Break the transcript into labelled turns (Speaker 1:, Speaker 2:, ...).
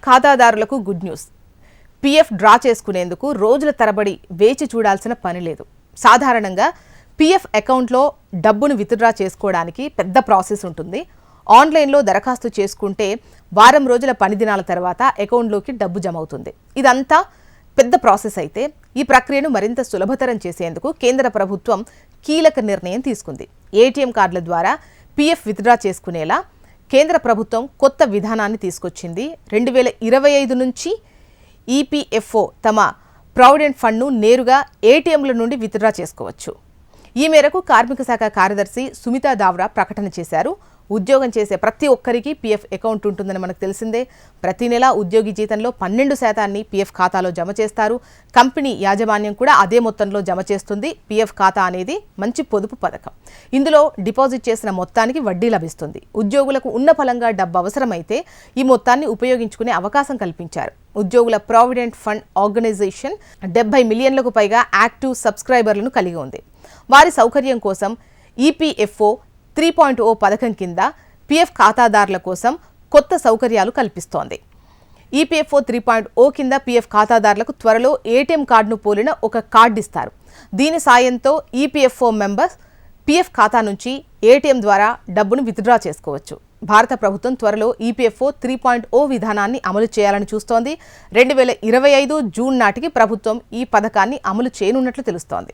Speaker 1: ఖాతాదారులకు good news. PF draw చేసుకునేందుకు రోజుల తరబడి వేచి చూడాల్సిన పని లేదు. సాధారణంగా పీఎఫ్ అకౌంట్లో డబ్బును విత్డ్రా చేసుకోవడానికి పెద్ద ప్రాసెస్ ఉంటుంది. ఆన్లైన్లో దరఖాస్తు చేసుకుంటే వారం రోజుల పని దినాల తర్వాత అకౌంట్లోకి డబ్బు జమ అవుతుంది. ఇదంతా పెద్ద ప్రాసెస్ అయితే ఈ ప్రక్రియను మరింత సులభతరం చేసేందుకు కేంద్ర ప్రభుత్వం కీలక నిర్ణయం తీసుకుంది. ఏటీఎం కార్డుల ద్వారా పీఎఫ్ విత్డ్రా చేసుకునేలా కేంద్ర ప్రభుత్వం కొత్త విధానాన్ని తీసుకొచ్చింది. 2025 నుంచి ఈపీఎఫ్ఓ తమ ప్రావిడెంట్ ఫండ్ను నేరుగా ఏటీఎంల నుండి విత్డ్రా చేసుకోవచ్చు. ఈ మేరకు కార్మిక శాఖ కార్యదర్శి సుమితా దావ్రా ప్రకటన చేశారు. ఉద్యోగం చేసే ప్రతి ఒక్కరికి పీఎఫ్ అకౌంట్ ఉంటుందని మనకు తెలిసిందే. ప్రతి నెల ఉద్యోగి జీతంలో 12% పీఎఫ్ ఖాతాలో జమ చేస్తారు. కంపెనీ యాజమాన్యం కూడా అదే మొత్తంలో జమ చేస్తుంది. పీఎఫ్ ఖాతా అనేది మంచి పొదుపు పథకం. ఇందులో డిపాజిట్ చేసిన మొత్తానికి వడ్డీ లభిస్తుంది. ఉద్యోగులకు ఉన్న ఫలంగా డబ్బు అవసరమైతే ఈ మొత్తాన్ని ఉపయోగించుకునే అవకాశం కల్పించారు. ఉద్యోగుల ప్రావిడెంట్ ఫండ్ ఆర్గనైజేషన్ 70 మిలియన్లకు పైగా యాక్టివ్ సబ్స్క్రైబర్లను కలిగి ఉంది. వారి సౌకర్యం కోసం ఈపీఎఫ్ఓ 3.0 పథకం కింద పీఎఫ్ ఖాతాదారుల కోసం కొత్త సౌకర్యాలు కల్పిస్తోంది. ఈపీఎఫ్ఓ 3.0 కింద పీఎఫ్ ఖాతాదారులకు త్వరలో ఏటీఎం కార్డును పోలిన ఒక కార్డు ఇస్తారు. దీని సాయంతో ఈపీఎఫ్ఓ మెంబర్స్ పీఎఫ్ ఖాతా నుంచి ఏటీఎం ద్వారా డబ్బును విత్డ్రా చేసుకోవచ్చు. భారత ప్రభుత్వం త్వరలో ఈపీఎఫ్ఓ 3.0 విధానాన్ని అమలు చేయాలని చూస్తోంది. 2025 జూన్ నాటికి ప్రభుత్వం ఈ పథకాన్ని అమలు చేయనున్నట్లు తెలుస్తోంది.